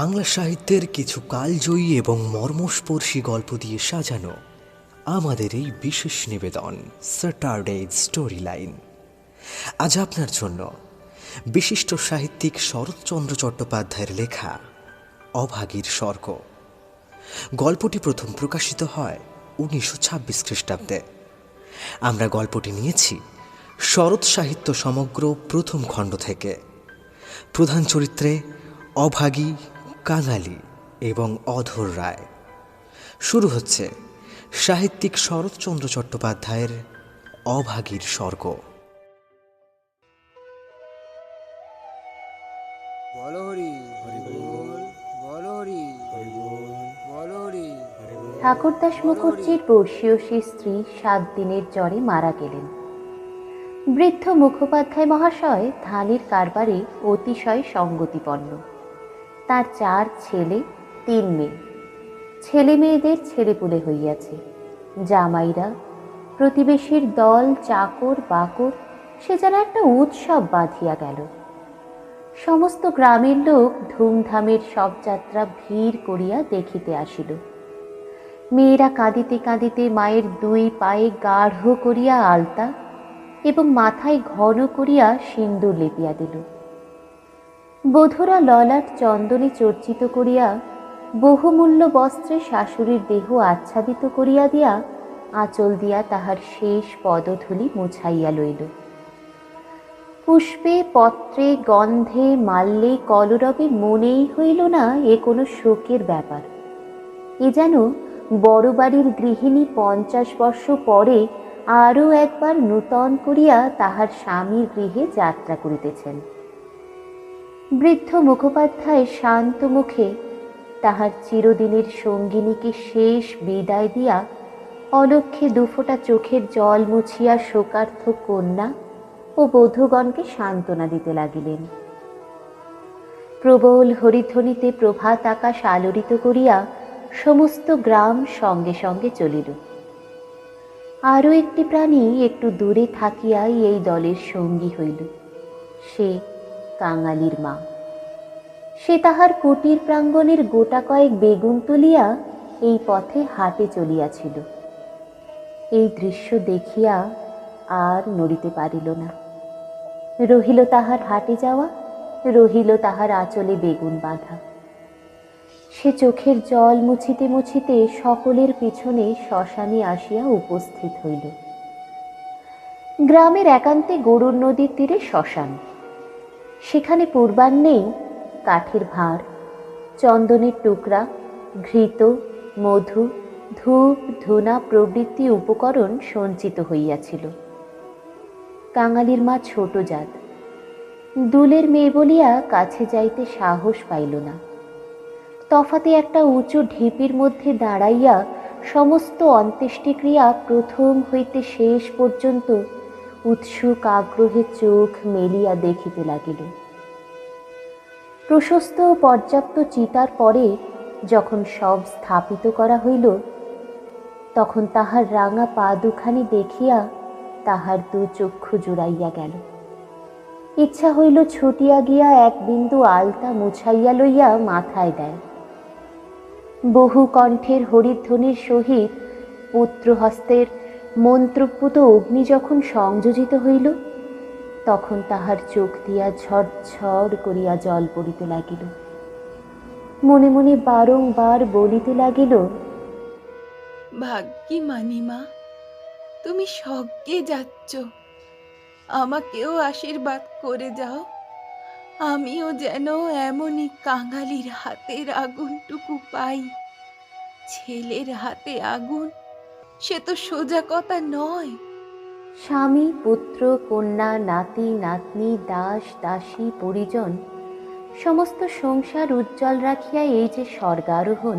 বাংলা সাহিত্যের কিছু কালজয়ী এবং মর্মস্পর্শী গল্প দিয়ে সাজানো আমাদের এই বিশেষ নিবেদন স্যাটারডে স্টোরি লাইন। আজ আপনার জন্য বিশিষ্ট সাহিত্যিক শরৎচন্দ্র চট্টোপাধ্যায়ের লেখা অভাগীর স্বর্গ। গল্পটি প্রথম প্রকাশিত হয় 1926 খ্রিস্টাব্দে। আমরা গল্পটি নিয়েছি শরৎ সাহিত্য সমগ্র প্রথম খণ্ড থেকে। প্রধান চরিত্রে অভাগী, কাঙালি এবং অধর রায়। শুরু হচ্ছে সাহিত্যিক শরৎচন্দ্র চট্টোপাধ্যায়ের অভাগীর স্বর্গ। ঠাকুরদাস মুখার্জির বর্ষীয়সী স্ত্রী 7 দিনের জ্বরে মারা গেলেন। বৃদ্ধ মুখোপাধ্যায় মহাশয় ধানের কারবারে অতিশয় সঙ্গতিপন্ন। তার 4 ছেলে 3 মেয়ে। ছেলে মেয়েদের ছেলেপুলে হইয়াছে। জামাইরা, প্রতিবেশীর দল, চাকর বাকর, সে যেন একটা উৎসব বাঁধিয়া গেল। সমস্ত গ্রামের লোক ধুমধামের শবযাত্রা ভিড় করিয়া দেখিতে আসিল। মেয়েরা কাঁদিতে কাঁদিতে মায়ের 2 পায়ে গাঢ় করিয়া আলতা এবং মাথায় ঘন করিয়া সিন্দুর লেপিয়া দিল। বধূরা ললাট চন্দনে চর্চিত করিয়া বহুমূল্য বস্ত্রে শাশুড়ির দেহ আচ্ছাদিত করিয়া দিয়া আঁচল দিয়া তাহার শেষ পদধূলি মুছাইয়া লইল। পুষ্পে, পত্রে, গন্ধে, মাল্যে, কলরবে মনেই হইল না এ কোনো শোকের ব্যাপার। এ যেন বড় বাড়ির গৃহিণী 50 বর্ষ পরে আরও একবার নূতন করিয়া তাহার স্বামীর গৃহে যাত্রা করিতেছেন। বৃদ্ধ মুখোপাধ্যায় শান্ত মুখে তাহার চিরদিনের সঙ্গিনীকে শেষ বিদায় দিয়া অলক্ষ্যে 2 ফোঁটা চোখের জল মুছিয়া শোকার্থ কন্যা ও বধূগণকে সান্ত্বনা দিতে লাগিলেন। প্রবল হরিধ্বনিতে প্রভাত আকাশ আলোড়িত করিয়া সমস্ত গ্রাম সঙ্গে সঙ্গে চলিল। আরও একটি প্রাণী একটু দূরে থাকিয়াই এই দলের সঙ্গী হইল। সে কাঙালির মা। সে তাহার কুটির প্রাঙ্গণের গোটা কয়েক বেগুন তুলিয়া এই পথে হাটে চলিয়াছিল। এই দৃশ্য দেখিয়া আর নড়িতে পারিল না। রহিল তাহার হাটে যাওয়া, রহিল তাহার আঁচলে বেগুন বাঁধা। সে চোখের জল মুছিতে মুছিতে সকলের পিছনে শ্মশানে আসিয়া উপস্থিত হইল। গ্রামের একান্তে গরুর নদীর তীরে শ্মশান। সেখানে পূর্বাহ্নেই কাঠের ভাঁড়, চন্দনের টুকরা, ঘৃত, মধু, ধূপ, ধূনা প্রভৃতি উপকরণ সঞ্চিত হইয়াছিল। কাঙালির মা ছোট জাত, দুলের মেয়ে বলিয়া কাছে যাইতে সাহস পাইল না। তফাতে একটা উঁচু ঢিপির মধ্যে দাঁড়াইয়া সমস্ত অন্ত্যেষ্টিক্রিয়া প্রথম হইতে শেষ পর্যন্ত উৎসুক আগ্রহে চোখ মেলিয়া দেখিতে লাগিল। প্রশস্ত ও পর্যাপ্ত চিতার পরে যখন সব স্থাপিত করা হইল, তখন তাহার রাঙা পা দুখানি দেখিয়া তাহার 2 চক্ষু জুড়াইয়া গেল। ইচ্ছা হইল ছুটিয়া গিয়া 1 বিন্দু আলতা মুছাইয়া লইয়া মাথায় দেয়। বহু কণ্ঠের হরিধ্বনির সহিত পুত্রহস্তের মন্ত্রপুত অগ্নি যখন সংযোজিত হইল, তখন তাহার চোখ দিয়া ঝরঝর করিয়া জল পড়িতে লাগিল। মনে মনে বারংবার বলিতে লাগিল, ভাগ্যি মানিমা, তুমি স্বর্গে যাচ্ছ, আমাকেও আশীর্বাদ করে যাও। আমিও যেন এমনই কাঙালির হাতের আগুনটুকু পাই। ছেলের হাতে আগুন, সে তো সোজা কথা নয়। স্বামী, পুত্র, কন্যা, নাতি নাতনি, দাস দাসী, পরিজন সমস্ত সংসার উজ্জ্বল রাখিয়া এই যে স্বর্গারোহণ,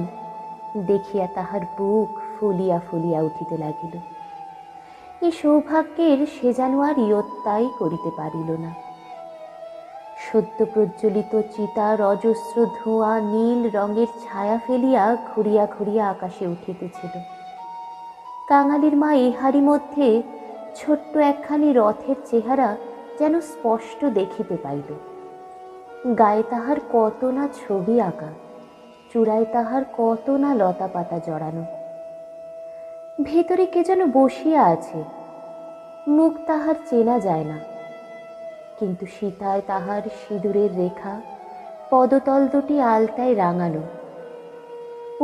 দেখিয়া তাহার বুক ফুলিয়া ফুলিয়া উঠিতে লাগিল। এই সৌভাগ্যের সে যেন আর ইয়ত্তাই করিতে পারিল না। সদ্য প্রজ্বলিত চিতার অজস্র ধোঁয়া নীল রঙের ছায়া ফেলিয়া ঘুরিয়া ঘুরিয়া আকাশে উঠিতেছিল। কাঙালির মা ইহারি মধ্যে ছোট্ট একখানি রথের চেহারা যেন স্পষ্ট দেখিতে পাইল। গায়ে তাহার কত না ছবি আঁকা। চূড়ায় তাহার কত না লতা পাতা জড়ানো। ভেতরে কে যেন বসিয়া আছে, মুখ তাহার চেনা যায় না, কিন্তু সীতায় তাহার সিঁদুরের রেখা, পদতল দুটি আলতায় রাঙানো।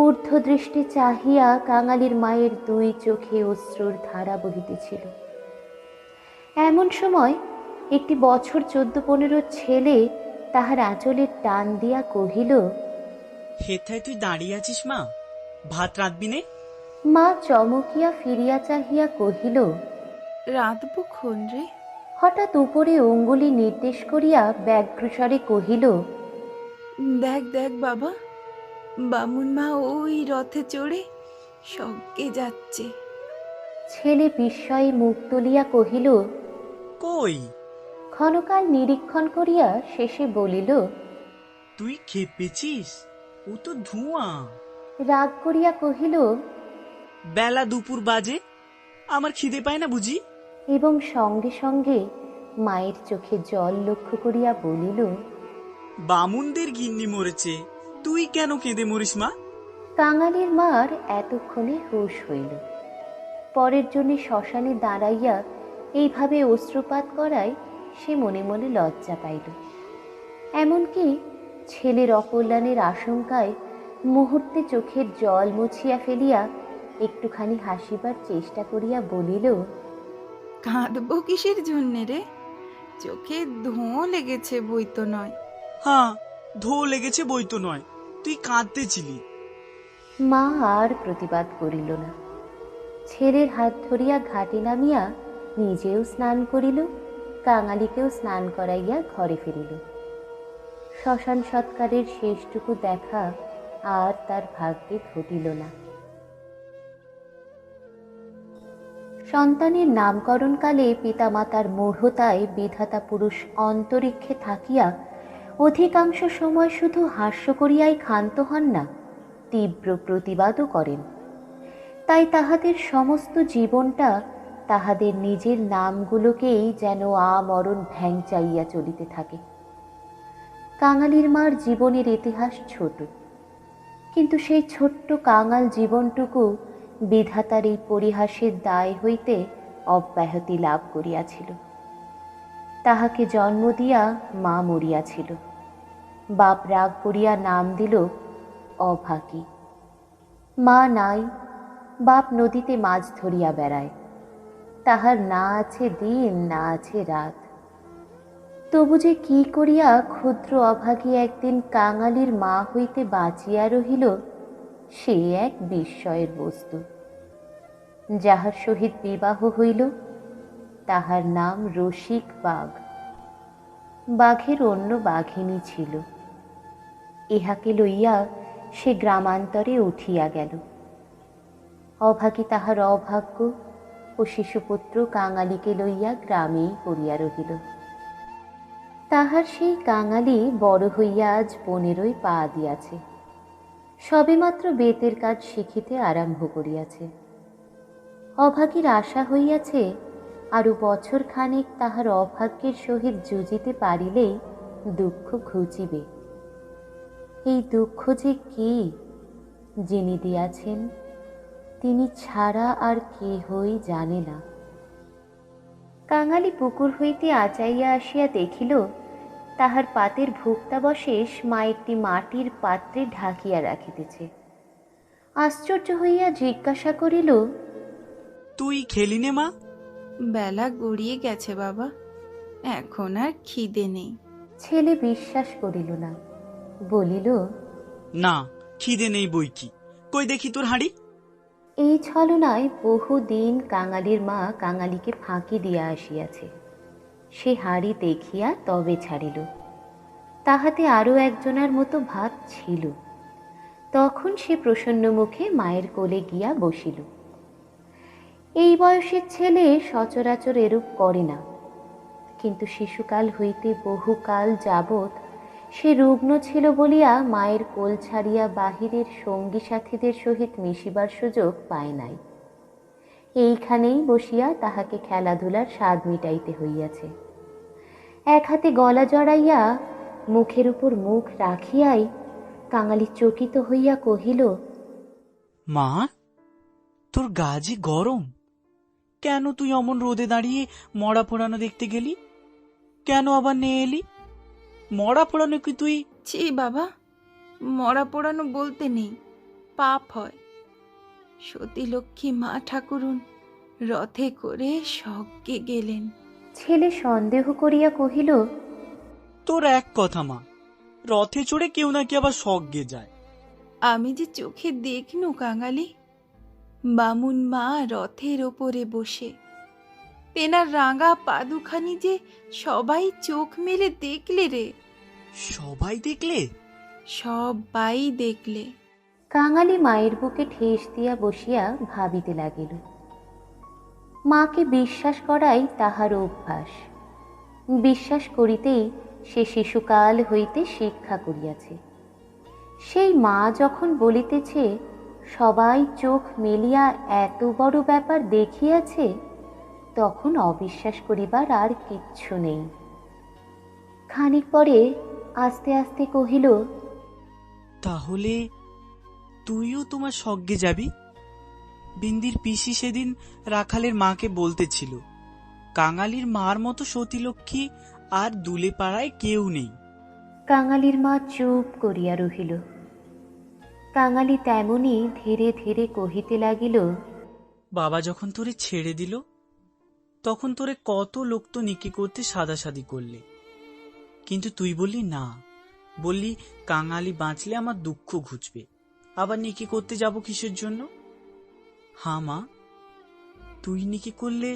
ঊর্ধ্ব দৃষ্টি চাহিয়া কাঙালির মায়ের দুই চোখে অশ্রুর ধারা বহিতেছিল। এমন সময় একটি বছর 14-15 ছেলে তাহার আঁচলের টান দিয়া কহিল, হেথায় তুই দাঁড়িয়ে আছিস মা, ভাত রাঁধবি নে? মা চমকিয়া ফিরিয়া চাহিয়া কহিল, রাঁধবো খন রে? হঠাৎ উপরে অঙ্গুলি নির্দেশ করিয়া ব্যগ্রস্বরে কহিল, দেখ দেখ বাবা, বামুন মা ওই রথে চড়ে স্বর্গে যাচ্ছে। ছেলে বিস্ময়ে মুখ তুলিয়া কহিল, কই? ক্ষণকাল নিরীক্ষণ করিয়া শেষে বলিল, তুই খেপেছিস? ও তো ধোঁয়া। রাগ করিয়া কহিল, বেলা দুপুর বাজে, আমার খিদে পায় না বুঝি? এবং সঙ্গে সঙ্গে মায়ের চোখে জল লক্ষ্য করিয়া বলিল, বামুনদের গিন্নি মরেছে, তুই কেন কেঁদে মরিস মা? কাঙালির মার এতক্ষণে হুঁশ হইল। পরের জন্য শ্মশানে দাঁড়াইয়া এইভাবে অশ্রুপাত করায় সে মনে মনে লজ্জা পাইল। এমনকি ছেলের অকল্যাণের আশঙ্কায় মুহূর্তে চোখের জল মুছিয়া ফেলিয়া একটুখানি হাসিবার চেষ্টা করিয়া বলিল, কাঁদবো কিসের জন্যে রে? চোখে ধোঁ লেগেছে বই তো নয়। হ্যাঁ, ধো লেগেছে বই তো নয়, তুই কাঁদতেছিলি। মা আর প্রতিবাদ করিল না। ছেলের হাত ধরিয়া ঘাটে নামিয়া নিজেও স্নান করিল, কাঙালিকেও স্নান করাইয়া ঘরে ফিরিল। শ্মশান সৎকারের শেষটুকু দেখা আর তার ভাগ্যে ঘটিল না। সন্তানের নামকরণকালে পিতামাতার মূঢ়তায় বিধাতা পুরুষ অন্তরিক্ষে থাকিয়া অধিকাংশ সময় শুধু হাস্য করিয়াই ক্ষান্ত হন না, তীব্র প্রতিবাদও করেন। তাই তাহাদের সমস্ত জীবনটা তাহাদের নিজের নামগুলোকেই যেন আমরণ ভ্যাংচাইয়া চলিতে থাকে। কাঙালির মার জীবনের ইতিহাস ছোট, কিন্তু সেই ছোট্ট কাঙাল জীবনটুকু বিধাতার এই পরিহাসের দায় হইতে অব্যাহতি লাভ করিয়াছিল। তাহাকে জন্ম দিয়া মা মরিয়াছিল। বাপ রাগ করিয়া নাম দিল অভাগী। মা নাই, বাপ নদীতে মাছ ধরিয়া বেড়ায়। তাহার না আছে দিন, না আছে রাত। তবু যে কি করিয়া ক্ষুদ্র অভাগী একদিন কাঙালির মা হইতে বাঁচিয়া রহিল, সে এক বিস্ময়ের বস্তু। যাহার সহিত বিবাহ হইল তাহার নাম রসিক বাঘ। বাঘের অন্য বাঘিনী ছিল। ইহাকে লইয়া সে গ্রামান্তরে উঠিয়া গেল। অভাগী তাহার অভাগ্য ও শিশুপুত্র কাঙালিকে লইয়া গ্রামেই পড়িয়া রহিল। তাহার সেই কাঙালি বড় হইয়া আজ 15 পা দিয়াছে। সবেমাত্র বেতের কাজ শিখিতে আরম্ভ করিয়াছে। অভাগীর আশা হইয়াছে আরো বছর খানেক তাহার অভাগ্যের সহিত যুজিতে পারিলেই দুঃখ ঘুচিবে। এই দুঃখ যে কি, যিনি দিয়াছেন তিনি ছাড়া আর কেহই জানে না। কাঙালি পুকুর হইতে আচাইয়া আসিয়া দেখিল তাহার পাতের ভুক্তাবশেষ মা একটি মাটির পাত্রে ঢাকিয়া রাখিতেছে। আশ্চর্য হইয়া জিজ্ঞাসা করিল, তুই খেলি নে মা? বেলা গড়িয়ে গেছে বাবা, এখন আর খিদে নেই। ছেলে বিশ্বাস করিল না, বলিল, না, খিদে নেই বই কি, কই দেখি তোর হাঁড়ি। এই ছলনায় বহুদিন কাঙালির মা কাঙালিকে ফাঁকি দিয়া আসিয়াছে। সে হাঁড়ি দেখিয়া তবে ছাড়িল। তাহাতে আরো একজনের মতো ভাত ছিল। তখন সে প্রসন্ন মুখে মায়ের কোলে গিয়া বসিল। এই বয়সের ছেলে সচরাচর এরূপ করে না, কিন্তু শিশুকাল হইতে বহুকাল যাবৎ সে রুগ্ন ছিল বলিয়া মায়ের কোল ছাড়িয়া বাহিরের সঙ্গী সাথীদের সহিত মিশিবার সুযোগ পায় নাই। এইখানেই বসিয়া তাহাকে খেলাধুলার স্বাদ মিটাইতে হইয়াছে। এক হাতে গলা জড়াইয়া মুখের উপর মুখ রাখিয়াই কাঙালি চকিত হইয়া কহিল, মা, তোর গা যে গরম, কেন তুই অমন রোদে দাঁড়িয়ে মরা পোড়ানো দেখতে গেলি? কেন আবার নিয়ে এলি? মরা পোড়ানো কি তুই? ছি বাবা, মরা পোড়ানো বলতে নেই, পাপ হয়। সতী লক্ষ্মী মা ঠাকুরুন রথে করে স্বর্গে গেলেন। ছেলে সন্দেহ করিয়া কহিল, তোর এক কথা মা, রথে চড়ে কেউ নাকি আবার স্বর্গে যায়। আমি যে চোখে দেখনু কাঙালি, বামুন মা রথের ওপরে বসে, তেনার রাঙা পাদুখানি যে সবাই চোখ মেলে দেখলে রে। সবাই দেখলে? সবাই দেখলে। কাঙালি মায়ের বুকে ঠেস দিয়া বসিয়া ভাবিতে লাগিল। মাকে বিশ্বাস করাই তাহার অভ্যাস। বিশ্বাস করিতেই সে শিশুকাল হইতে শিক্ষা করিয়াছে। সেই মা যখন বলিতেছে সবাই চোখ মেলিয়া এত বড় ব্যাপার দেখিয়াছে, তখন অবিশ্বাস করিবার আর কিচ্ছু নেই। খানিক পরে আস্তে আস্তে কহিল, তাহলে তুইও তোমার স্বর্গে যাবি? বিন্দির পিসি সেদিন রাখালের মাকে বলতেছিল, কাঙালির মার মতো সতীলক্ষ্মী আর দুলে পাড়ায় কেউ নেই। কাঙালির মা চুপ করিয়া রহিল। কাঙালি তেমনি ধীরে ধীরে কহিতে লাগিল, বাবা যখন তোরে ছেড়ে দিল, তখন তোরে কত লোক তো নিকি করতে সাদাসাদি করলে, কিন্তু তুই বললি না, বললি কাঙালি বাঁচলে আমার দুঃখ ঘুচবে, আবার নিকি করতে যাব কিসের জন্য? হ্যাঁ মা, তুই নিকি করলে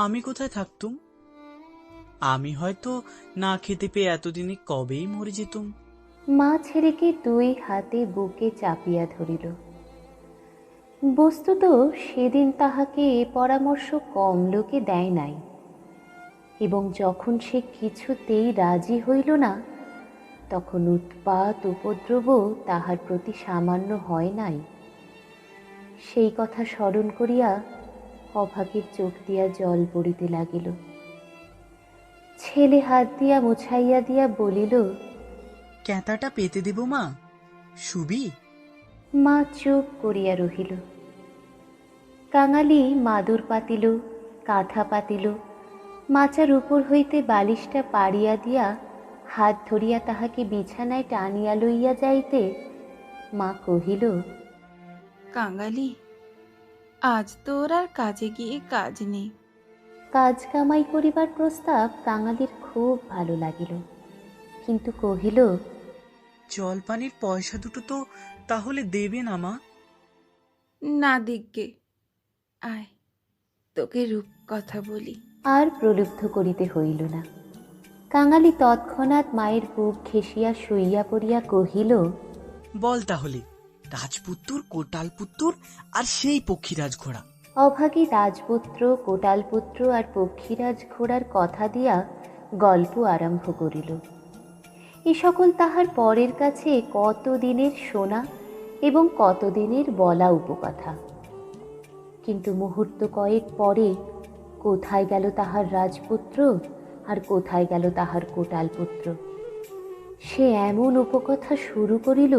আমি কোথায় থাকতুম? আমি হয়তো না খেতে পেয়ে এতদিনে কবেই মরে যেতুম। মা ছেলেকে দুই হাতে বুকে চাপিয়া ধরিল। বস্তুত সেদিন তাহাকে এ পরামর্শ কম লোকে দেয় নাই, এবং যখন সে কিছুতেই রাজি হইল না, তখন উৎপাত উপদ্রব তাহার প্রতি সামান্য হয় নাই। সেই কথা স্মরণ করিয়া অভাগীর চোখ দিয়া জল পড়িতে লাগিল। ছেলে হাত দিয়া মুছাইয়া দিয়া বলিল, ক্যাঁতাটা পেতে দেব মা, শুবি? মা চুপ করিয়া রহিল। কাঙালি মাদুর পাতিল, কাঁথা পাতিল, মাচার উপর হইতে বালিশটা পাড়িয়া দিয়া হাত ধরিয়া তাহাকে বিছানায় টানিয়া লইয়া যাইতে মা কহিল, কাঙালি, আজ তোর আর কাজে গিয়ে কাজ নেই। কাজ কামাই করিবার প্রস্তাব কাঙালির খুব ভালো লাগিল, কিন্তু কহিল, জলপানির পয়সা দুটো তো তাহলে দেবে না মা? না দিগ্গে, আয় তোকে রূপ কথা বলি। আর প্রলুব্ধ করিতে হইল না। কাঙালি তৎক্ষণাৎ মায়ের বুক ঘেঁষিয়া শুইয়া পড়িয়া কহিল, বল তাহলে, রাজপুত্তর, কোটালপুত্তর আর সেই পক্ষীরাজ ঘোড়া। অভাগী রাজপুত্র, কোটালপুত্র আর পক্ষীরাজ ঘোড়ার কথা দিয়া গল্প আরম্ভ করিল। এ সকল তাহার পরের কাছে কতদিনের শোনা এবং কতদিনের বলা উপকথা। কিন্তু মুহূর্ত কয়েক পরে কোথায় গেল তাহার রাজপুত্র আর কোথায় গেল তাহার কোটালপুত্র? সে এমন উপকথা শুরু করিল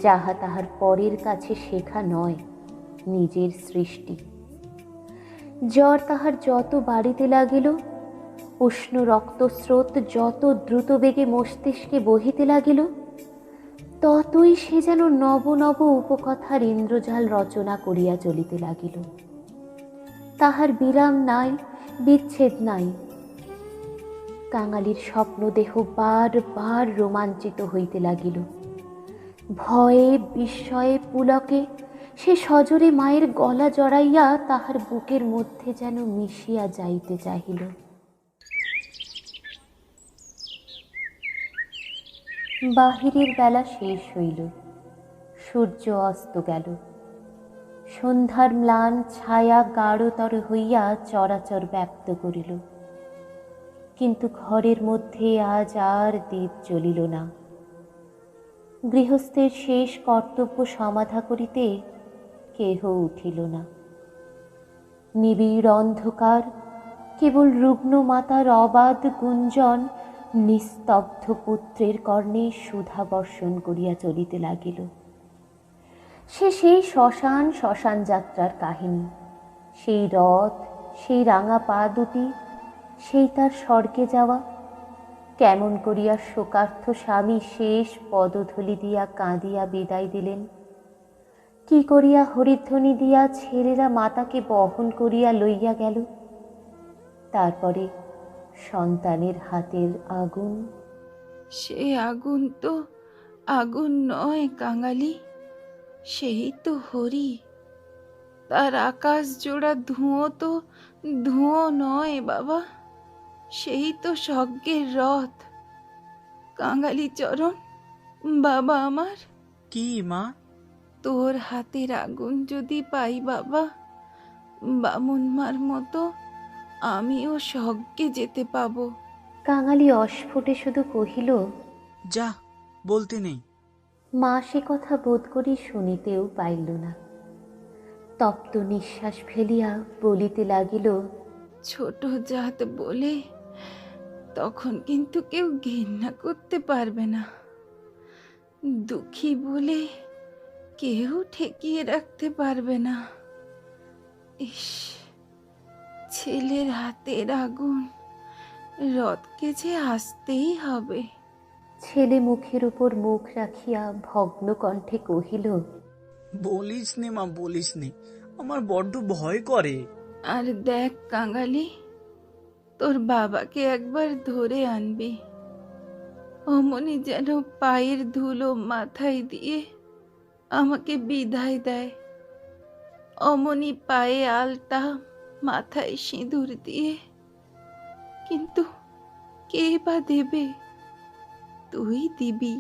যাহা তাহার পরের কাছে শেখা নয়, নিজের সৃষ্টি। জ্বর তাহার যত বাড়িতে লাগিল, উষ্ণ রক্তস্রোত যত দ্রুত বেগে মস্তিষ্কে বহিতে লাগিল, ততই সে যেন নব নব উপকথার ইন্দ্রজাল রচনা করিয়া চলিতে লাগিল। তাহার বিরাম নাই, বিচ্ছেদ নাই। কাঙালির স্বপ্নদেহ বার বার রোমাঞ্চিত হইতে লাগিল। ভয়ে বিস্ময়ে পুলকে সে সজোরে মায়ের গলা জড়াইয়া তাহার বুকের মধ্যে যেন মিশিয়া যাইতে চাহিল। বাহিরের বেলা শেষ হইল, সূর্য অস্ত গেল। সন্ধ্যার ম্লান ছায়া গাঢ়তর হইয়া চরাচর ব্যাপ্ত করিল, কিন্তু ঘরের মধ্যে আজ আর দীপ জ্বলিল না। গৃহস্থের শেষ কর্তব্য সমাধা করিতে কেহ উঠিল না। নিবিড় অন্ধকার, কেবল রুগ্ন মাতার অবাধ গুঞ্জন নিস্তব্ধ পুত্রের কর্ণে সুধা বর্ষণ করিয়া চলিতে লাগিল। সেই শ্মশান যাত্রার কাহিনী, সেই রথ, সেই রাঙা পা দুটি, সেই তার স্বর্গে যাওয়া। কেমন করিয়া শোকার্থ স্বামী শেষ পদধূলি দিয়া কাঁদিয়া বিদায় দিলেন, কি করিয়া হরিধ্বনি দিয়া ছেলেরা মাতাকে বহন করিয়া লইয়া গেল। তারপরে সন্তানের হাতের আগুন। সে আগুন তো আগুন নয় কাঙালি, সেই তো হরি। তার আকাশ জোড়া ধুঁয়ো তো ধুঁয়ো নয় বাবা, সেই তো স্বর্গের রথ। কাঙালি চরণ, বাবা আমার, কি মা? তোর হাতের আগুন যদি পাই বাবা, বামুন মার মতো আমিও স্বর্গে যেতে পাবো। কাঙালি অস্ফুটে শুধু কহিল, যা, বলতে নেই। মা সে কথা বোধ করি শুনিতেও পাইল না। তপ্ত নিঃশ্বাস ফেলিয়া বলিতে লাগিল, ছোট জাত বলে তখন কিন্তু কেউ ঘেন্না করতে পারবে না। দুঃখী বলে কেউ ঠেকিয়ে রাখতে পারবে না। ইস, ছেলের হাতের আগুন, রথকে যে আসতেই হবে। ছেলে মুখের উপর মুখ রাখিয়া ভগ্ন কণ্ঠে কহিল, বলিস নে মা, বলিস নে, আমার বড্ড ভয় করে। আর দেখ কাঙালি, তোর বাবাকে একবার ধরে আনবি, অমনি যেন পায়ের ধুলো মাথায় দিয়ে আমাকে বিদায় দেয়, অমনি পায়ে আলতা, মাথায় সিঁদুর দিয়ে। কিন্তু কে বা দেবে? তুই দিবি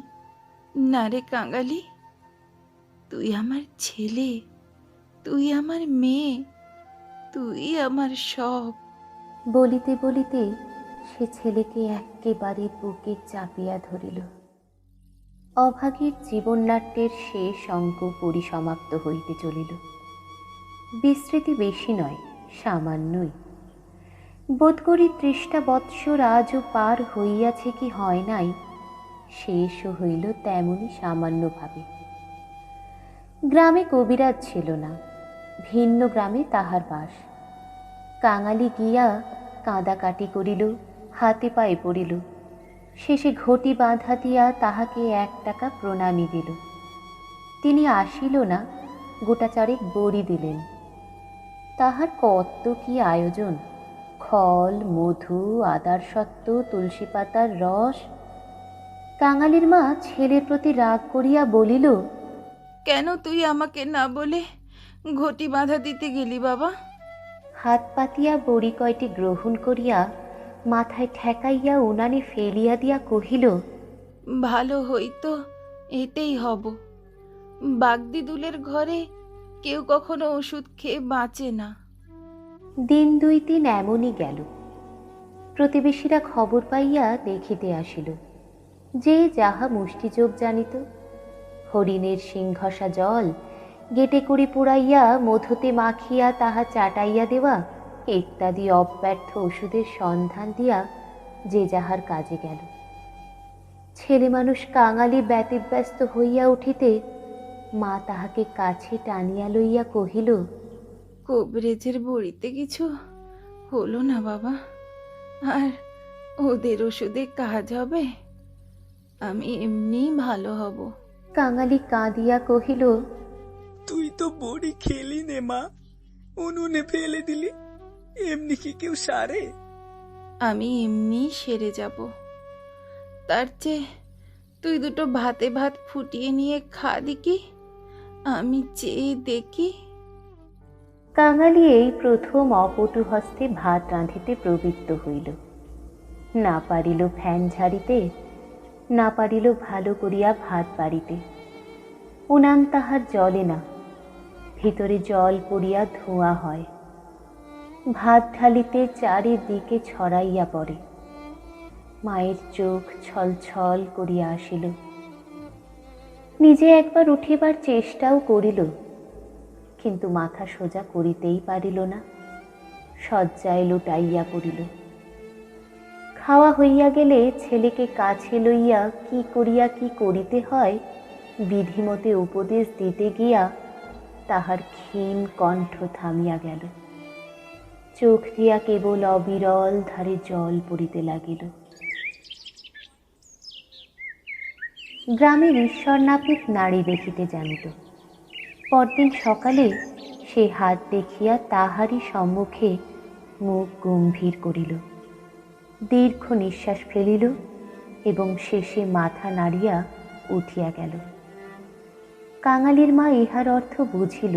না রে কাঙালি? তুই আমার ছেলে, তুই আমার মেয়ে, তুই আমার সব। বলিতে বলিতে সে ছেলেকে এক্কেবারে বুকে চাপিয়া ধরিল। অভাগীর জীবননাট্যের শেষ অঙ্ক পরিসমাপ্ত হইতে চলিল। বিস্মৃতি বেশি নয়, সামান্যই। বোধ করি ৩০টা বৎসর আজও পার হইয়াছে কি হয় নাই, শেষও হইল তেমনি সামান্যভাবে। গ্রামে কবিরাজ ছিল না, ভিন্ন গ্রামে তাহার বাস। কাঙালি গিয়া কাঁদাকাটি করিল, হাতে পায়ে পড়িল, শেষে ঘটি বাঁধা দিয়া তাহাকে ১ টাকা প্রণামী দিল। তিনি আসিল না, গোটাচারেক বড়ি দিলেন। তাহার কত কি আয়োজন! খল, মধু, আদার সত্ত্ব, তুলসী পাতার রস। কাঙালির মা ছেলের প্রতি রাগ করিয়া বলিল, কেন তুই আমাকে না বলে ঘটি বাঁধা দিতে গেলি বাবা? হাত পাতিয়া বড়ি কয়টি গ্রহণ করিয়া মাথায় ঠেকাইয়া উনানে ফেলিয়া দিয়া কহিল, ভালো হইতো এতেই হব। বাগদিদুলের ঘরে কেউ কখনো ওষুধ খেয়ে বাঁচে না। দিন ২-৩ এমনই গেল। প্রতিবেশীরা খবর পাইয়া দেখিতে আসিল। যে যাহা মুষ্টিযোগ জানিত, হরিণের সিংঘষা জল গেটে করে পুড়াইয়া মধুতে মাখিয়া তাহা চাটাইয়া দেওয়া ইত্যাদি অব্যর্থ ওষুধের সন্ধান দিয়া যে যাহার কাজে গেল। ছেলে মানুষ কাঙালি ব্যতিব্যস্ত হইয়া উঠিতে মা তাহাকে কাছে টানিয়া লইয়া কহিল, কবরেজের বড়িতে কিছু হলো না বাবা? আর ওদের ওষুধে কাজ হবে? আমি এমনি ভালো হব। কাঙালি কাঁদিয়া কহিল, তুই তো বড়ি খেলি নে মা, উনুনে ফেলে দিলি, এমনি কি কেউ সারে? আমি এমনি সেরে যাব। তার চেয়ে তুই দুটো ভাতে ভাত ফুটিয়ে নিয়ে খা দেখি, আমি চেয়ে দেখি। কাঙালি এই প্রথম অপটু হস্তে ভাত রাঁধিতে প্রবৃত্ত হইল। না পারিল ফ্যান ঝাড়িতে, না পারিল ভালো করিয়া ভাত বাড়িতে। উনান তাহার জ্বলে না, ভিতরে জল পড়িয়া ধোঁয়া হয়। ভাত ঢালিতে চারিদিকে ছড়াইয়া পড়ে। মায়ের চোখ ছলছল করিয়া আসিল। নিজে একবার উঠিবার চেষ্টাও করিল, কিন্তু মাথা সোজা করিতেই পারিল না, শয্যায় লুটাইয়া পড়িল। খাওয়া হইয়া গেলে ছেলেকে কাছে লইয়া কি করিয়া কি করিতে হয় বিধিমতে উপদেশ দিতে গিয়া তাহার ক্ষীণ কণ্ঠ থামিয়া গেল। চোখ দিয়া কেবল অবিরল ধারে জল পড়িতে লাগিল। গ্রামের ঈশ্বর নাপিত নাড়ি দেখিতে জানিত। পরদিন সকালে সে হাত দেখিয়া তাহারই সম্মুখে মুখ গম্ভীর করিল, দীর্ঘ নিঃশ্বাস ফেলিল এবং শেষে মাথা নাড়িয়া উঠিয়া গেল। কাঙালির মা ইহার অর্থ বুঝিল,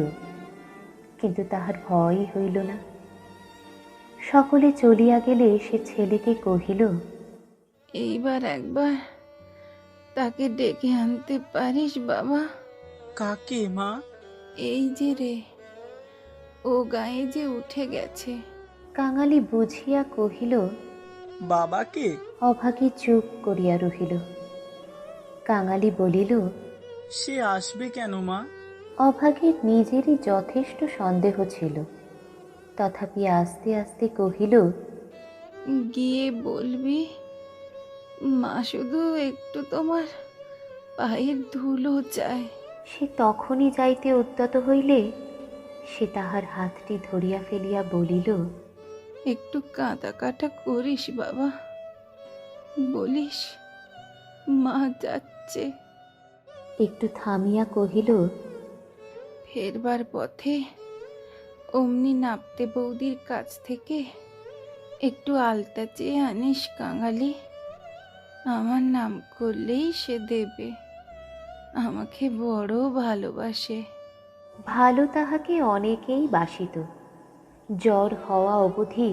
কিন্তু তাহার ভয়ই হইল না। সকলে চলিয়া গেলে সে ছেলেকে কহিল, এইবার একবার তাকে ডেকে আনতে পারিস বাবা? কাকে মা? এই যে রে, ও গায়ে যে উঠে গেছে। কাঙালি বুঝিয়া কহিল, বাবাকে? অভাগী চুপ করিয়া রহিল। কাঙালি বলিল, সে আসবে কেন মা? অভাগীর নিজেরই যথেষ্ট সন্দেহ ছিল, তথাপি আস্তে আস্তে কহিল, গিয়ে বলবি মা শুধু একটু তোমার পায়ের ধুলো চায়। সে তখনই যাইতে উদ্যত হইলে সে তাহার হাতটি ধরিয়া ফেলিয়া বলিল, একটু কাঁদা কাটা করিস বাবা, বলিস মা যাচ্ছে। একটু থামিয়া কহিল, ফেরবার পথে অমনি নাপতে বৌদির কাছ থেকে একটু আলতা চেয়ে আনিস কাঙালি। আমার নাম করলেই সে দেবে। আমাকে বড় ভালোবাসে। ভালো তাহাকে অনেকেই বাসিত। জ্বর হওয়া অবধি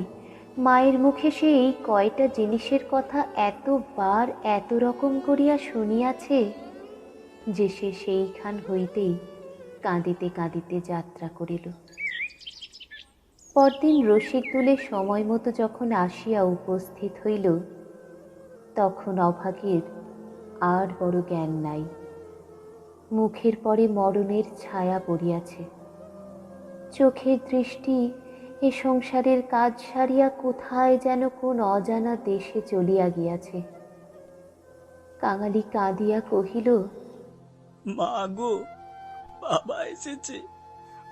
মায়ের মুখে সে এই কয়টা জিনিসের কথা এতবার এত রকম করিয়া শুনিয়াছে যে সে সেইখান হইতেই কাঁদিতে কাঁদিতে যাত্রা করিল। পরদিন রসিক দুলে সময় মতো যখন আসিয়া উপস্থিত হইল, তখন অভাগীর আর বড় জ্ঞান নাই। মুখের পরে মরণের ছায়া পড়িয়াছে। চোখের দৃষ্টি এ সংসারের কাজ সারিয়া কোথায় যেন কোন অজানা দেশে চলিয়া গিয়াছে। কাঙালি কাঁদিয়া কহিল, মা গো, বাবা এসেছে,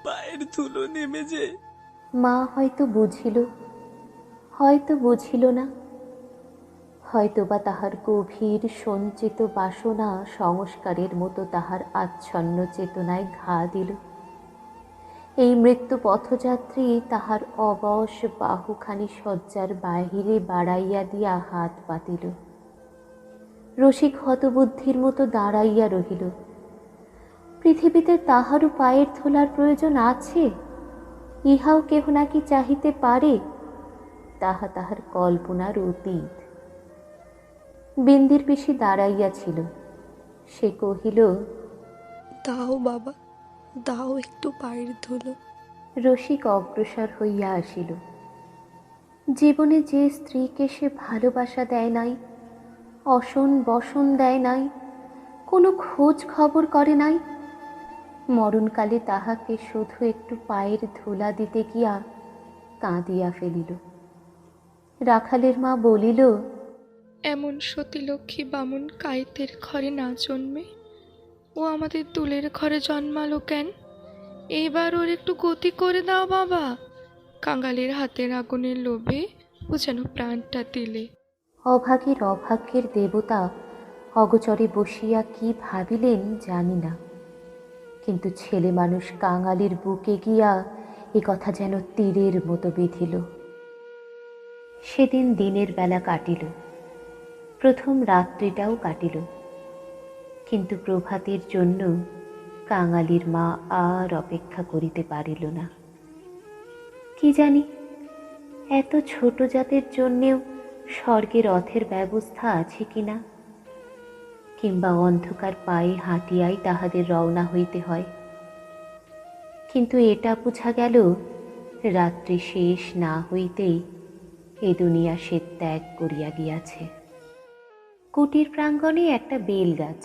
পায়ের ধুলো নেমেছে। মা হয়তো বুঝিল, হয়তো বুঝিল না, হয়তোবা তাহার গভীর সঞ্চিত বাসনা সংস্কারের মতো তাহার আচ্ছন্ন চেতনায় ঘা দিল। এই মৃত্যু পথযাত্রী তাহার অবশ বাহুখানি শয্যার বাহিরে বাড়াইয়া দিয়া হাত পাতিল। রসিক হতবুদ্ধির মতো দাঁড়াইয়া রহিল। পৃথিবীতে তাহারও পায়ের ধুলার প্রয়োজন আছে, ইহাও কেহ নাকি চাহিতে পারে, তাহা তাহার কল্পনার অতীত। বিন্দির পিসি দাঁড়াইয়াছিল। সে কহিল, দাও বাবা, দাও একটু পায়ের ধুলো। রসিক অগ্রসর হইয়া আসিল। জীবনে যে স্ত্রীকে সে ভালোবাসা দেয় নাই, অসন বসন দেয় নাই, কোনো খোঁজ খবর করে নাই, মরণকালে তাহাকে শুধু একটু পায়ের ধুলা দিতে গিয়া কাঁদিয়া ফেলিল। রাখালের মা বলিল, এমন সতীলক্ষ্মী বামুন কাইতের ঘরে না জন্মে ও আমাদের দুলের ঘরে জন্মালো কেন? এইবার ওর একটু গতি করে দাও বাবা। কাঙালির হাতের আগুনের লোভে ও যেন প্রাণটা দিলে। অভাগীর অভাগ্যের দেবতা অগোচরে বসিয়া কি ভাবিলেন জানি না, কিন্তু ছেলে মানুষ কাঙালির বুকে গিয়া এ কথা যেন তীরের মতো বিঁধিল। সেদিন দিনের বেলা কাটিল, প্রথম রাত্রিটাও কাটিল, কিন্তু প্রভাতের জন্য কাঙালির মা আর অপেক্ষা করিতে পারিল না। কি জানি, এত ছোট জাতের জন্যেও স্বর্গের রথের ব্যবস্থা আছে কিনা, কিংবা অন্ধকার পায়ে হাঁটিয়াই তাহাদের রওনা হইতে হয়। কিন্তু এটা বুঝা গেল, রাত্রি শেষ না হইতেই এ দুনিয়া সে ত্যাগ করিয়া গিয়াছে। কুটির প্রাঙ্গণে একটা বেল গাছ,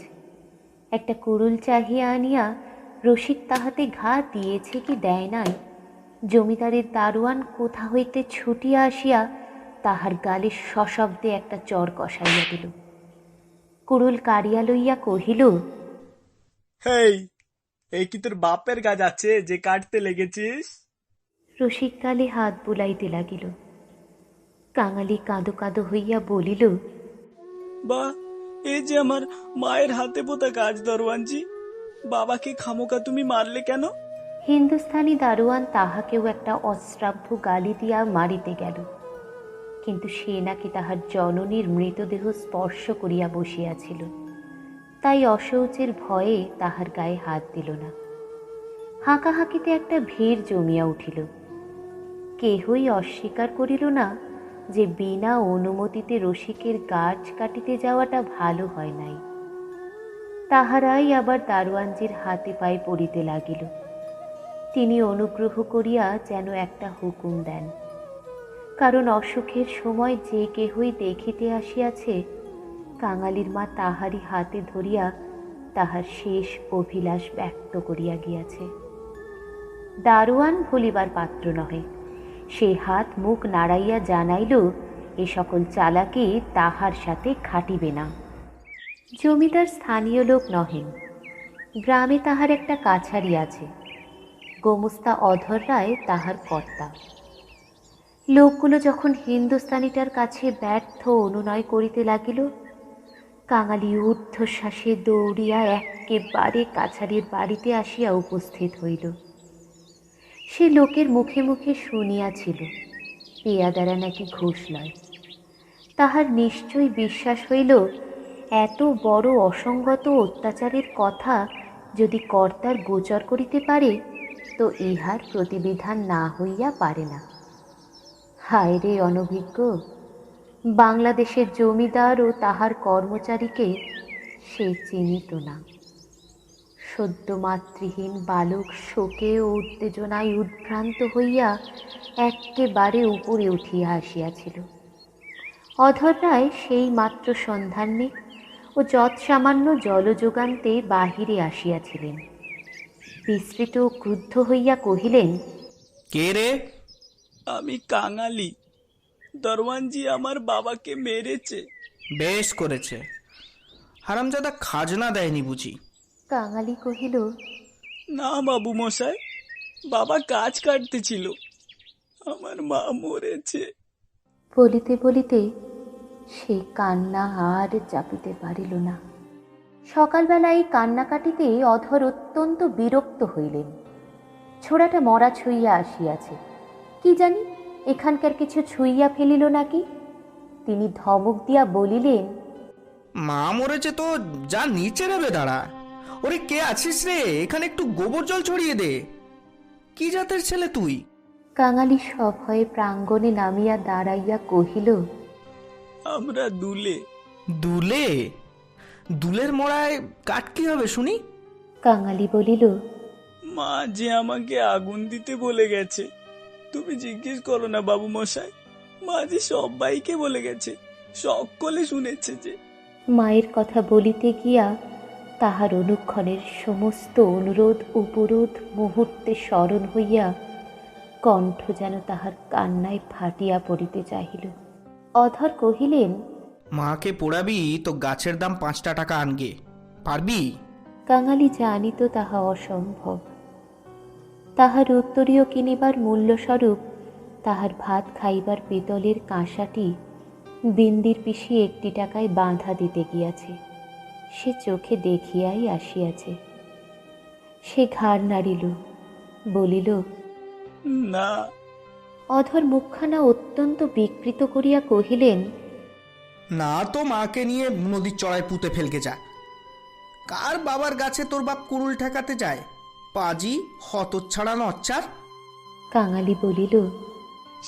একটা কুড়ুল চাহিয়া আনিয়া রসিক তাহাতে ঘা দিয়েছে কি দেয় নাই, জমিদারের দারোয়ান কোথা হইতে ছুটিয়া আসিয়া তাহার গালে সশব্দে একটা চর কষাইয়া দিল। কুড়ুল কাড়িয়া লইয়া কহিল, হেই, এই কি তোর বাপের গাছ আছে যে কাটতে লেগেছিস? রসিক গালে হাত বুলাইতে লাগিল। কাঙালি কাঁদো কাঁদো হইয়া বলিল, বা, এই যে আমার মায়ের হাতে পোতা গাছ দরওয়ানজি, বাবাকে খামোকা তুমি মারলে কেন? হিন্দুস্থানি দারোয়ান তাহাকেও একটা অশ্রাব্য গালি দিয়া মারিতে গেল, কিন্তু সে নাকি তাহার জননীর মৃতদেহ স্পর্শ করিয়া বসিয়াছিল, তাই অশৌচের ভয়ে তাহার গায়ে হাত দিল না। হাঁকাহাঁকিতে একটা ভিড় জমিয়া উঠিল। কেহই অস্বীকার করিল না যে বিনা অনুমতিতে রসিকের গাছ কাটিতে যাওয়াটা ভালো হয় নাই। তাহারাই আবার দারোয়ানজির হাতে পায়ে পড়িতে লাগিল। তিনি অনুগ্রহ করিয়া যেন একটা হুকুম দেন, কারণ অসুখের সময় যে কেহই দেখিতে আসিয়াছে, কাঙালির মা তাহারই হাতে ধরিয়া তাহার শেষ অভিলাষ ব্যক্ত করিয়া গিয়াছে। দারোয়ান ভুলিবার পাত্র নহে, সে হাত মুখ নাড়াইয়া জানাইল এ সকল চালাকি তাহার সাথে খাটিবে না। জমিদার স্থানীয় লোক নহেন, গ্রামে তাহার একটা কাছারি আছে, গোমস্তা অধর রায় তাহার কর্তা। লোকগুলো যখন হিন্দুস্তানিটার কাছে ব্যর্থ অনুনয় করিতে লাগিল, কাঙালি ঊর্ধ্বশ্বাসে দৌড়িয়া একেবারে কাছারির বাড়িতে আসিয়া উপস্থিত হইল। সে লোকের মুখে মুখে শুনিয়াছিল পেয়াদারা নাকি ঘুষ লয়। তাহার নিশ্চয় বিশ্বাস হইল এত বড় অসঙ্গত অত্যাচারের কথা যদি কর্তার গোচর করিতে পারে, তো ইহার প্রতিবিধান না হইয়া পারে না। হায় রে অনভিজ্ঞ! বাংলাদেশের জমিদার ও তাহার কর্মচারীকে সে চিনিত না। সদ্য মাতৃহীন বালক শোকে ও উত্তেজনায় উদ্ভ্রান্ত হইয়া একেবারে উপরে উঠিয়া আসিয়াছিল। অধর রায় সেই মাত্র সন্ধানে ও যৎসামান্য জলযোগান্তে বাহিরে আসিয়াছিলেন। বিস্মৃত ও ক্রুদ্ধ হইয়া কহিলেন, কে রে? আমি কাঙালি, দরওয়ানজি আমার বাবাকে মেরেছে। বেশ করেছে। হারামজাদা খাজনা দেয়নি বুঝি? কাঙালি কহিল, না বাবু মশাই, বাবা গাছ কাটতেছিল, আমার মা মরেছে। বলিতে বলিতে সে কান্না আর চাপিতে পারিল না। সকালবেলা এই কান্নাকাটিতে অধর অত্যন্ত বিরক্ত হইলেন। ছোড়াটা মরা ছুঁইয়া আসিয়াছে, কি জানি এখানকার কিছু ছুঁইয়া ফেলিল নাকি। তিনি ধমক দিয়া বলিলেন, মা মরেছে তো যা নিচে নেবে দাঁড়া। ওরে কে আছিস রে? এখানে একটু গোবর জল ছড়িয়ে দে। কি জাতের ছেলে তুই? কাঙালি সভয়ে প্রাঙ্গণে নামিয়া দাঁড়াইয়া কহিল, আমরা দুলে। দুলে? দুলের মরায় কাঠ কি হবে শুনি? কাঙালি বলিল, মা যে আমাকে আগুন দিতে বলে গেছে। তুমি জিজ্ঞেস করো না বাবু মশাই, মা যে সবাইকে বলে গেছে, সকলে শুনেছে যে। মায়ের কথা বলিতে গিয়া তাহার অনুক্ষণের সমস্ত অনুরোধ উপরোধ মুহূর্তে স্মরণ হইয়া কণ্ঠ যেন তাহার কান্নায় ফাটিয়া পড়িতে চাহিল। অধর কহিলেন, মাকে পোড়াবি তো গাছের দাম 5 টাকা আনগে, পারবি? কাঙালি জানিত তাহা অসম্ভব। তাহার উত্তরীয় কিনিবার মূল্যস্বরূপ তাহার ভাত খাইবার পিতলের কাঁসাটি বিন্দির পিসি 1 টাকায় বাঁধা দিতে গিয়াছে, সে চোখে দেখিয়াই আসিয়াছে। সে ঘাড় নাড়িল, বলিল, না। অধর মুখখানা অত্যন্ত বিকৃত করিয়া কহিলেন, না তো মাকে নিয়ে নদীর চড়ায় পুঁতে ফেলকে যা। কার বাবার গাছে তোর বাপ কুড়ুল ঠেকাতে যায়? পাজি হতচ্ছাড়া নচ্চার। কাঙালি বলিল,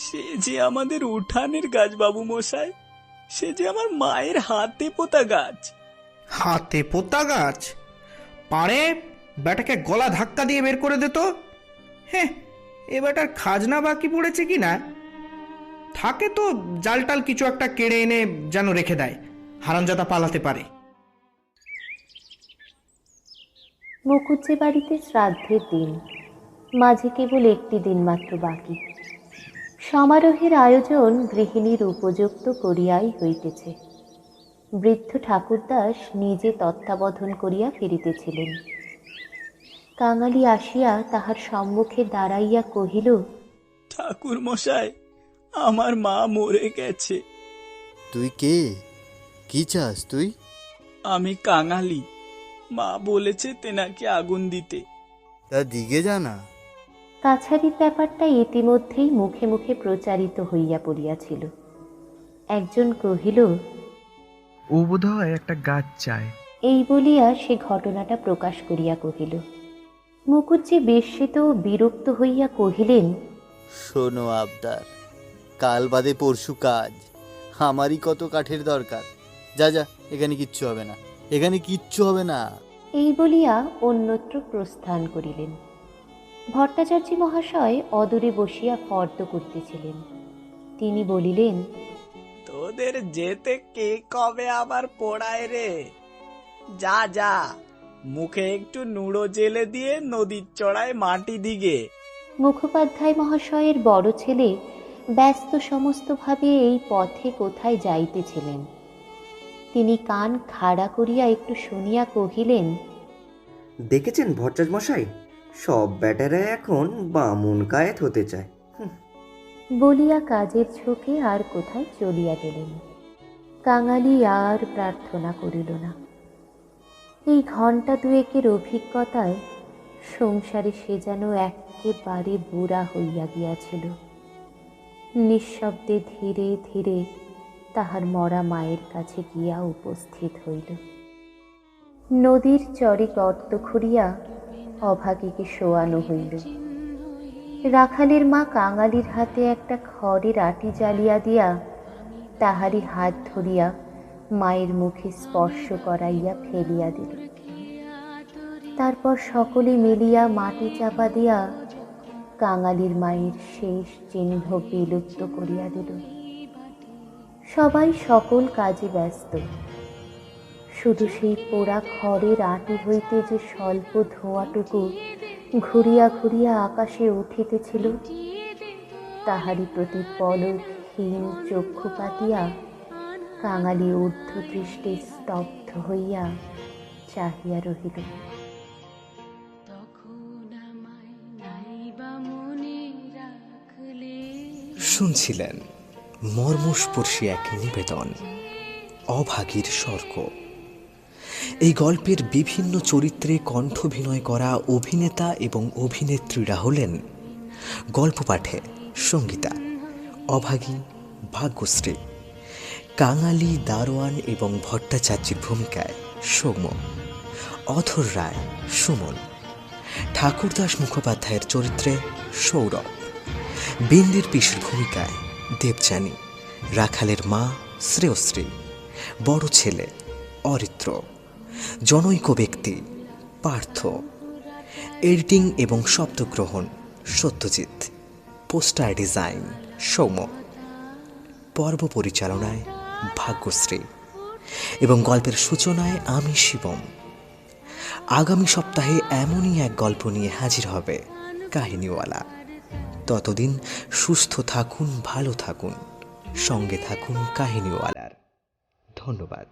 সে যে আমাদের উঠানের গাছ বাবু মশাই, সে যে আমার মায়ের হাতে পোতা গাছ। হাতে পোতা গাছ? পারে বেটাকে গলা ধাক্কা দিয়ে বের করে দে তো। হ্যাঁ, এ বেটার খাজনা বাকি পড়েছে কি না, থাকে তো জালটাল কিছু একটা কেড়ে এনে যেন রেখে দেয়, হারামজাদা পালাতে পারে। মুকুজ্জে বাড়িতে শ্রাদ্ধের দিন, মাঝে কেবল 1টি দিন মাত্র বাকি। সমারোহের আয়োজন গৃহিণীর উপযুক্ত করিয়াই হইতেছে। বৃদ্ধ ঠাকুরদাস নিজে তত্ত্বাবধান করিয়া ফিরিতেছিলেন। কাঙালি আসিয়া তাহার সম্মুখে দাঁড়াইয়া কহিল, ঠাকুর মশাই, আমার মা মরে গেছে। তুই কে? কি চাস তুই? আমি কাঙালি। মা বলেছে তেনাকে আগুন দিতে। তা দিগে জানা। কাছারির ব্যাপারটা ইতিমধ্যেই মুখে মুখে প্রচারিত হইয়া পড়িয়াছিল। একজন কহিল, ও বোধ হয় একটা গাছ চায়। এই বলিয়া সে ঘটনাটা প্রকাশ করিয়া কহিল। মুকুজ্জি বিস্মিত ও বিরক্ত হইয়া কহিলেন, শোনো আবদার, কাল বাদে পরশু কাজ। আমারই কত কাঠের দরকার। যা যা, এখানে কিচ্ছু হবে না, এখানে কিচ্ছু হবে না। এই বলিয়া অন্যত্র প্রস্থান করিলেন। ভট্টাচার্য মহাশয় অদূরে বসিয়া ফর্দ করিতেছিলেন। তিনি বলিলেন, তোদের যেতে কে কবে আবার পোড়ায় রে? যা যা, মুখে একটু নুড়ো জেলে দিয়ে নদীর চড়ায় মাটি দিগে। মুখোপাধ্যায় মহাশয়ের বড় ছেলে ব্যস্ত সমস্তভাবে এই পথে কোথায় যাইতেছিলেন। তিনি কান খাড়া করিয়া একটু শুনিয়া কহিলেন, দেখেছেন ভট্টাচার্য মশাই, সব ব্যাটারা এখন বামুন কায়েত হতে চায়। বলিয়া কাজের ঝোঁকে আর কোথায় চলিয়া গেলেন। কাঙালি আর প্রার্থনা করিল না। এই ঘণ্টা দুয়েকের অভিজ্ঞতায় সংসারে সে যেন একেবারে বুড়া হইয়া গিয়াছিল। নিঃশব্দে ধীরে ধীরে তাহার মরা মায়ের কাছে গিয়া উপস্থিত হইল। নদীর চরে গর্ত খুঁড়িয়া অভাগীকে শোয়ানো হইল। রাখালের মা কাঙালির হাতে একটা খড়ের আটি জ্বালিয়া দিয়া তাহারই হাত ধরিয়া মায়ের মুখে স্পর্শ করাইয়া ফেলিয়া দিল। তারপর সকলে মিলিয়া মাটি চাপা দিয়া কাঙালির মায়ের শেষ চিহ্ন বিলুপ্ত করিয়া দিল। সবাই সকল কাজে ব্যস্ত। শুধু সেই পোড়া খড়ের আটি হইতে যে স্বল্প ধোঁয়াটুকু ঘুরিয়া ঘুরিয়া আকাশে উঠিতেছিল, তাহারই প্রতি পলকহীন চক্ষু পাতিয়া কাঙালি ঊর্ধ্বদৃষ্টে স্তব্ধ হইয়া চাহিয়া রহিল। শুনছিলেন মর্মস্পর্শী এক নিবেদন, অভাগীর স্বর্গ। এই গল্পের বিভিন্ন চরিত্রে কণ্ঠভিনয় করা অভিনেতা এবং অভিনেত্রীরা হলেন গল্প পাঠে সঙ্গীতা, অভাগী ভাগ্যশ্রী, কাঙালি দারোয়ান এবং ভট্টাচার্যের ভূমিকায় সৌম্য, অথর রায় সুমন, ঠাকুরদাস মুখোপাধ্যায়ের চরিত্রে সৌরভ, বিন্দির পিসির ভূমিকায় দেবযানী, রাখালের মা শ্রেয়শ্রী, বড় ছেলে অরিত্র, জনৈক ব্যক্তি পার্থ, এডিটিং এবং শব্দগ্রহণ সত্যজিৎ, পোস্টার ডিজাইন সৌম্য, পর্ব পরিচালনায় ভাগ্যশ্রী এবং গল্পের সূচনায় আমি শিবম। আগামী সপ্তাহে এমনই এক গল্প নিয়ে হাজির হবে কাহিনীওয়ালা। ততদিন সুস্থ থাকুন, ভালো থাকুন, সঙ্গে থাকুন কাহিনীওয়ালার। ধন্যবাদ।